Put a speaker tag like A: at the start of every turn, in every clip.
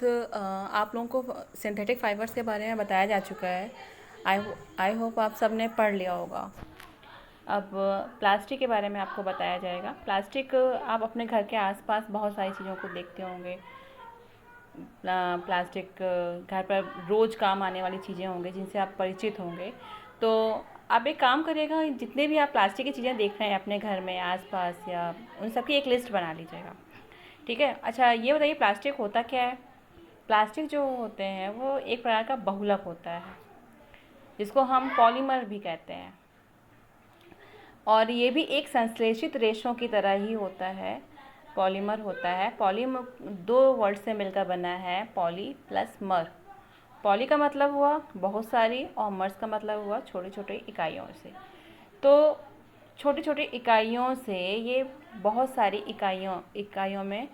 A: Youth आप लोगों को सिंथेटिक फाइबर्स के बारे में बताया जा चुका है। आई होप आप सब ने पढ़ लिया होगा। अब प्लास्टिक के बारे में आपको बताया जाएगा। प्लास्टिक आप अपने घर के आसपास बहुत सारी चीज़ों को देखते होंगे। प्लास्टिक घर पर रोज़ काम आने वाली चीज़ें होंगी जिनसे आप परिचित होंगे। तो आप एक काम करिएगा, जितने भी आप प्लास्टिक की चीज़ें देख रहे हैं अपने घर में आसपास, या उन सब की एक लिस्ट बना लीजिएगा। ठीक है। अच्छा, ये बताइए प्लास्टिक होता क्या है। प्लास्टिक जो होते हैं वो एक प्रकार का बहुलक होता है, जिसको हम पॉलीमर भी कहते हैं, और ये भी एक संश्लेषित रेशों की तरह ही होता है। पॉलीमर होता है। पॉलीमर दो वर्ड से मिलकर बना है, पॉली प्लस मर। पॉली का मतलब हुआ बहुत सारी, और मर्स का मतलब हुआ छोटी छोटी इकाइयों से। तो छोटी छोटी इकाइयों से ये बहुत सारी इकाइयों में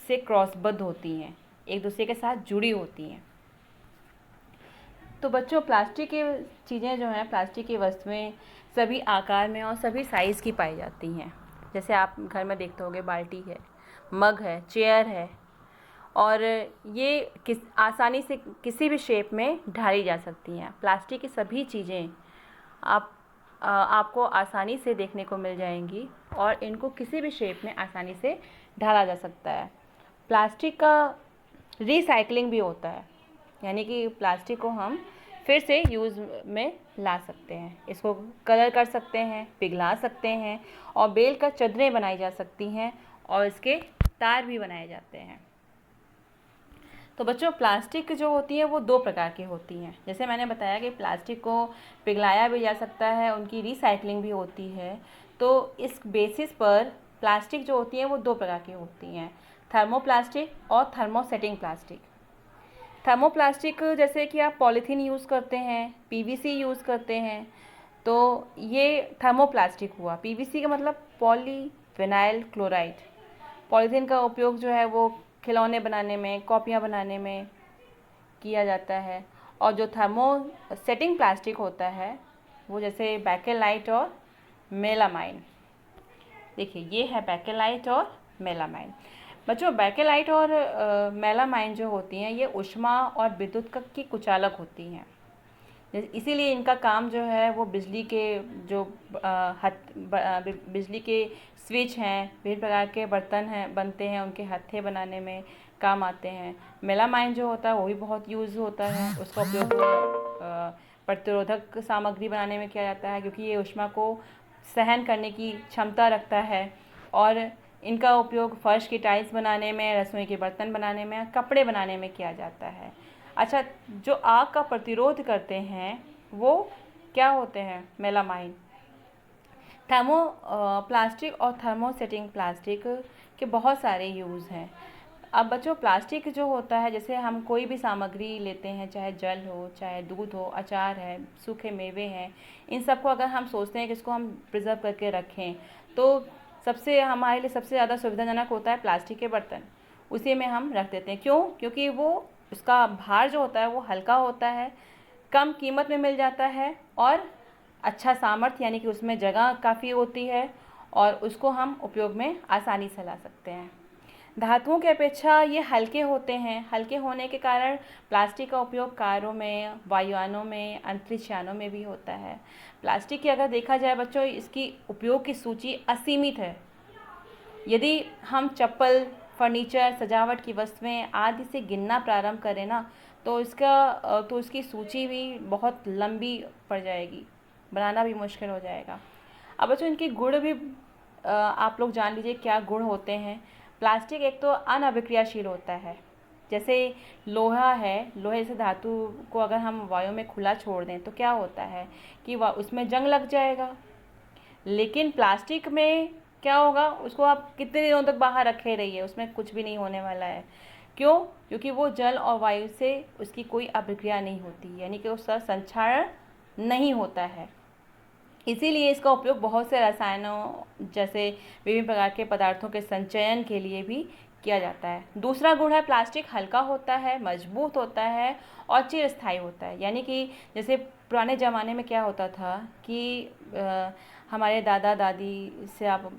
A: से क्रॉसबद्ध होती हैं, एक दूसरे के साथ जुड़ी होती हैं। तो बच्चों, प्लास्टिक की चीज़ें जो हैं, प्लास्टिक की वस्तुएं सभी आकार में और सभी साइज़ की पाई जाती हैं। जैसे आप घर में देखते होंगे, बाल्टी है, मग है, चेयर है, और ये आसानी से किसी भी शेप में ढाली जा सकती हैं। प्लास्टिक की सभी चीज़ें आपको आसानी से देखने को मिल जाएंगी, और इनको किसी भी शेप में आसानी से ढाला जा सकता है। प्लास्टिक का रिसाइकलिंग भी होता है, यानी कि प्लास्टिक को हम फिर से यूज़ में ला सकते हैं। इसको कलर कर सकते हैं, पिघला सकते हैं, और बेल कर चादरें बनाई जा सकती हैं, और इसके तार भी बनाए जाते हैं। तो बच्चों, प्लास्टिक जो होती है वो दो प्रकार की होती हैं। जैसे मैंने बताया कि प्लास्टिक को पिघलाया भी जा सकता है, उनकी रिसाइकलिंग भी होती है। तो इस बेसिस पर प्लास्टिक जो होती हैं वो दो प्रकार की होती हैं, थर्मोप्लास्टिक और थर्मोसेटिंग प्लास्टिक। थर्मोप्लास्टिक जैसे कि आप पॉलीथीन यूज़ करते हैं, पीवीसी यूज़ करते हैं, तो ये थर्मोप्लास्टिक हुआ। पीवीसी का मतलब पॉलीविनाइल क्लोराइड। पॉलीथीन का उपयोग जो है वो खिलौने बनाने में, कॉपियाँ बनाने में किया जाता है। और जो थर्मोसेटिंग प्लास्टिक होता है वो जैसे बैकेलाइट और मेलामाइन। देखिए, ये है बैकेलाइट और मेलामाइन। बच्चों, बैकेलाइट और मेलामाइन जो होती हैं ये ऊष्मा और विद्युत की कुचालक होती हैं। इसीलिए इनका काम जो है वो बिजली के जो बिजली के स्विच हैं, विभिन्न प्रकार के बर्तन हैं बनते हैं, उनके हत्थे बनाने में काम आते हैं। मेलामाइन जो होता है वो भी बहुत यूज़ होता है। उसका उपयोग प्रतिरोधक सामग्री बनाने में किया जाता है, क्योंकि ये ऊष्मा को सहन करने की क्षमता रखता है। और इनका उपयोग फर्श की टाइल्स बनाने में, रसोई के बर्तन बनाने में, कपड़े बनाने में किया जाता है। अच्छा, जो आग का प्रतिरोध करते हैं वो क्या होते हैं? मेलामाइन। प्लास्टिक और थर्मोसेटिंग प्लास्टिक के बहुत सारे यूज़ हैं। अब बच्चों, प्लास्टिक जो होता है, जैसे हम कोई भी सामग्री लेते हैं, चाहे जल हो, चाहे दूध हो, अचार है, सूखे मेवे हैं, इन सबको अगर हम सोचते हैं कि इसको हम प्रिजर्व करके रखें, तो सबसे हमारे लिए सबसे ज़्यादा सुविधाजनक होता है प्लास्टिक के बर्तन। उसी में हम रख देते हैं। क्यों? क्योंकि वो उसका भार जो होता है वो हल्का होता है, कम कीमत में मिल जाता है, और अच्छा सामर्थ्य, यानी कि उसमें जगह काफ़ी होती है, और उसको हम उपयोग में आसानी से ला सकते हैं। धातुओं की अपेक्षा ये हल्के होते हैं। हल्के होने के कारण प्लास्टिक का उपयोग कारों में, वायुयानों में, अंतरिक्ष यानों में भी होता है। प्लास्टिक की अगर देखा जाए बच्चों, इसकी उपयोग की सूची असीमित है। यदि हम चप्पल, फर्नीचर, सजावट की वस्तुएं आदि से गिनना प्रारंभ करें ना, तो इसकी सूची भी बहुत लंबी पड़ जाएगी, बनाना भी मुश्किल हो जाएगा। अब बच्चों, इनके गुण भी आप लोग जान लीजिए क्या गुण होते हैं। प्लास्टिक एक तो अनअभिक्रियाशील होता है। जैसे लोहा है, लोहे से धातु को अगर हम वायु में खुला छोड़ दें तो क्या होता है कि उसमें जंग लग जाएगा। लेकिन प्लास्टिक में क्या होगा, उसको आप कितने दिनों तक बाहर रखे रहिए, उसमें कुछ भी नहीं होने वाला है। क्यों? क्योंकि वो जल और वायु से उसकी कोई अभिक्रिया नहीं होती, यानी कि उसका संक्षारण नहीं होता है। इसीलिए इसका उपयोग बहुत से रसायनों जैसे विभिन्न प्रकार के पदार्थों के संचयन के लिए भी किया जाता है। दूसरा गुण है, प्लास्टिक हल्का होता है, मजबूत होता है, और चिरस्थायी होता है। यानी कि जैसे पुराने ज़माने में क्या होता था कि हमारे दादा दादी से आप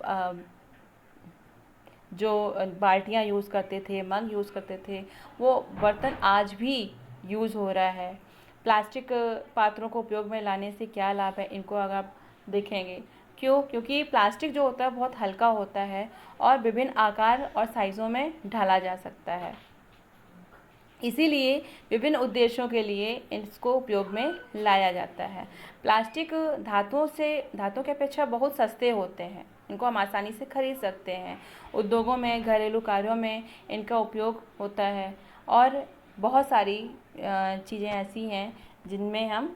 A: जो बाल्टियाँ यूज़ करते थे, मग यूज़ करते थे, वो बर्तन आज भी यूज़ हो रहा है। प्लास्टिक पात्रों को उपयोग में लाने से क्या लाभ है, इनको अगर आप देखेंगे, क्योंकि प्लास्टिक जो होता है बहुत हल्का होता है और विभिन्न आकार और साइज़ों में ढाला जा सकता है। इसीलिए विभिन्न उद्देश्यों के लिए इसको उपयोग में लाया जाता है। प्लास्टिक धातुओं की अपेक्षा बहुत सस्ते होते हैं, इनको हम आसानी से खरीद सकते हैं। उद्योगों में, घरेलू कार्यों में इनका उपयोग होता है और बहुत सारी चीज़ें ऐसी हैं जिनमें हम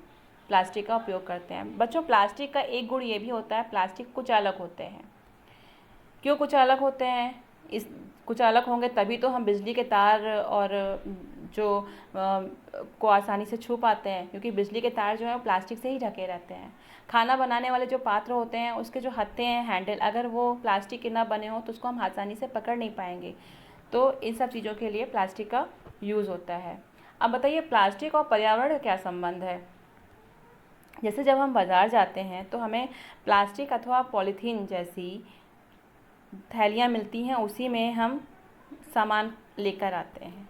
A: प्लास्टिक का उपयोग करते हैं। बच्चों, प्लास्टिक का एक गुण ये भी होता है, प्लास्टिक कुचालक होते हैं। क्यों कुचालक होते हैं? इस कुचालक होंगे तभी तो हम बिजली के तार और जो को आसानी से छू पाते हैं, क्योंकि बिजली के तार जो है वो प्लास्टिक से ही ढके रहते हैं। खाना बनाने वाले जो पात्र होते हैं उसके जो हत्थे हैं, हैंडल, अगर वो प्लास्टिक के ना बने हों तो उसको हम आसानी से पकड़ नहीं पाएंगे। तो इन सब चीज़ों के लिए प्लास्टिक का यूज़ होता है। अब बताइए, प्लास्टिक और पर्यावरण का क्या संबंध है? जैसे जब हम बाज़ार जाते हैं तो हमें प्लास्टिक अथवा पॉलीथीन जैसी थैलियाँ मिलती हैं, उसी में हम सामान लेकर आते हैं।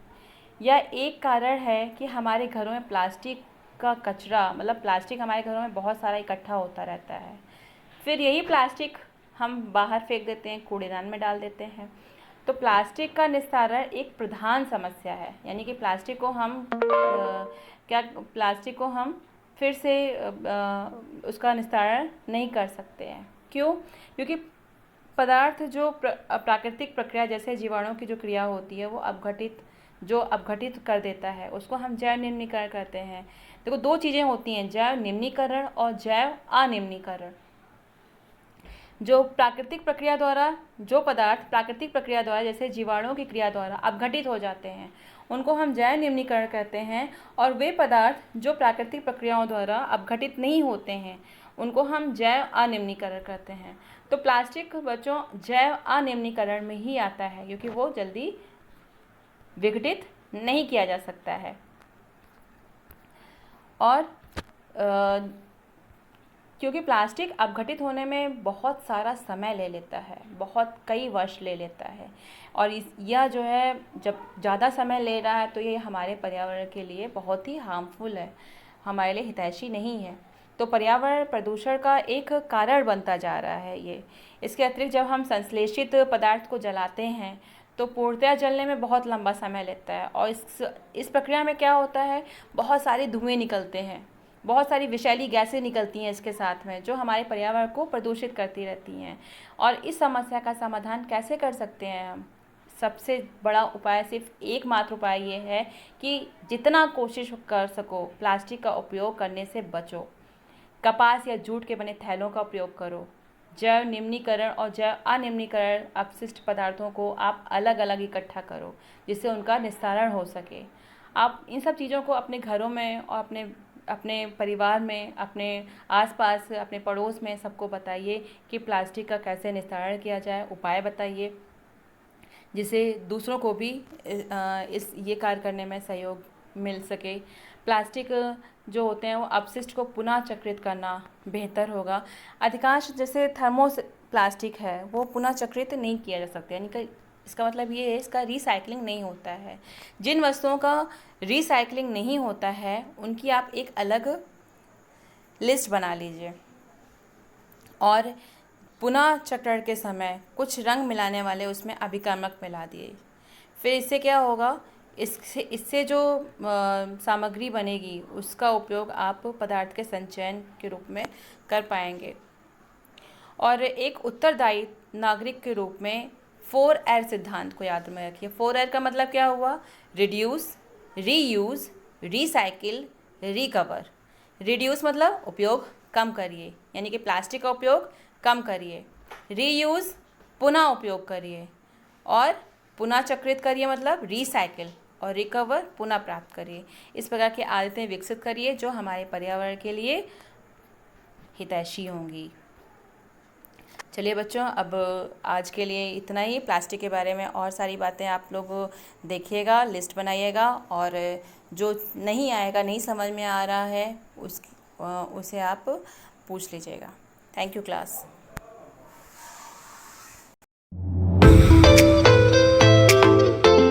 A: यह एक कारण है कि हमारे घरों में प्लास्टिक का कचरा, मतलब प्लास्टिक हमारे घरों में बहुत सारा इकट्ठा होता रहता है। फिर यही प्लास्टिक हम बाहर फेंक देते हैं, कूड़ेदान में डाल देते हैं। तो प्लास्टिक का निस्तारण एक प्रधान समस्या है, यानी कि प्लास्टिक को हम फिर से उसका निस्तारण नहीं कर सकते हैं। क्यों? क्योंकि पदार्थ जो प्राकृतिक प्रक्रिया जैसे जीवाणुओं की जो क्रिया होती है वो अपघटित कर देता है, उसको हम जैव निम्नीकरण कहते हैं। देखो, दो चीज़ें होती हैं, जैव निम्नीकरण और जैव अनिम्नीकरण। जो पदार्थ प्राकृतिक प्रक्रिया द्वारा जैसे जीवाणुओं की क्रिया द्वारा अपघटित हो जाते हैं उनको हम जैव निम्नीकरण कहते हैं, और वे पदार्थ जो प्राकृतिक प्रक्रियाओं द्वारा अपघटित नहीं होते हैं उनको हम जैव अनिम्नीकरण कहते हैं। तो प्लास्टिक बच्चों जैव अनिम्नीकरण में ही आता है, क्योंकि वो जल्दी विघटित नहीं किया जा सकता है और क्योंकि प्लास्टिक अपघटित होने में बहुत सारा समय ले लेता है, कई वर्ष ले लेता है, और यह जो है जब ज़्यादा समय ले रहा है तो ये हमारे पर्यावरण के लिए बहुत ही हार्मफुल है, हमारे लिए हितैषी नहीं है। तो पर्यावरण प्रदूषण का एक कारण बनता जा रहा है ये। इसके अतिरिक्त जब हम संश्लेषित पदार्थ को जलाते हैं तो पूर्णतया जलने में बहुत लंबा समय लेता है, और इस प्रक्रिया में क्या होता है, बहुत सारे धुएँ निकलते हैं, बहुत सारी विषैली गैसें निकलती हैं इसके साथ में, जो हमारे पर्यावरण को प्रदूषित करती रहती हैं। और इस समस्या का समाधान कैसे कर सकते हैं हम? सबसे बड़ा उपाय, सिर्फ एकमात्र उपाय ये है कि जितना कोशिश कर सको प्लास्टिक का उपयोग करने से बचो। कपास या जूट के बने थैलों का उपयोग करो। जैव निम्नीकरण और जैव अनिम्नीकरण अपशिष्ट पदार्थों को आप अलग अलग इकट्ठा करो, जिससे उनका निस्तारण हो सके। आप इन सब चीज़ों को अपने घरों में और अपने परिवार में, अपने आसपास, अपने पड़ोस में सबको बताइए कि प्लास्टिक का कैसे निस्तारण किया जाए, उपाय बताइए, जिससे दूसरों को भी ये कार्य करने में सहयोग मिल सके। प्लास्टिक जो होते हैं वो अपशिष्ट को पुनः चक्रित करना बेहतर होगा। अधिकांश जैसे थर्मोस प्लास्टिक है वो पुनः चक्रित नहीं किया जा सकता, यानी कि इसका मतलब ये है इसका रिसाइकलिंग नहीं होता है। जिन वस्तुओं का रिसाइकलिंग नहीं होता है उनकी आप एक अलग लिस्ट बना लीजिए और पुनः चक्रण के समय कुछ रंग मिलाने वाले उसमें अभिकारक मिला दिए। फिर इससे क्या होगा, इससे जो सामग्री बनेगी उसका उपयोग आप पदार्थ के संचयन के रूप में कर पाएंगे। और एक उत्तरदायी नागरिक के रूप में 4R सिद्धांत को याद में रखिए। 4R का मतलब क्या हुआ? Reduce, reuse, recycle, recover. Reduce मतलब उपयोग कम करिए, यानी कि प्लास्टिक का उपयोग कम करिए। रीयूज़ पुनः उपयोग करिए, और पुनः चक्रित करिए मतलब रिसाइकिल, और रिकवर पुनः प्राप्त करिए। इस प्रकार की आदतें विकसित करिए जो हमारे पर्यावरण के लिए हितैषी होंगी। चलिए बच्चों, अब आज के लिए इतना ही। प्लास्टिक के बारे में और सारी बातें आप लोग देखिएगा, लिस्ट बनाइएगा, और जो नहीं आएगा, नहीं समझ में आ रहा है उसे आप पूछ लीजिएगा। Thank you class.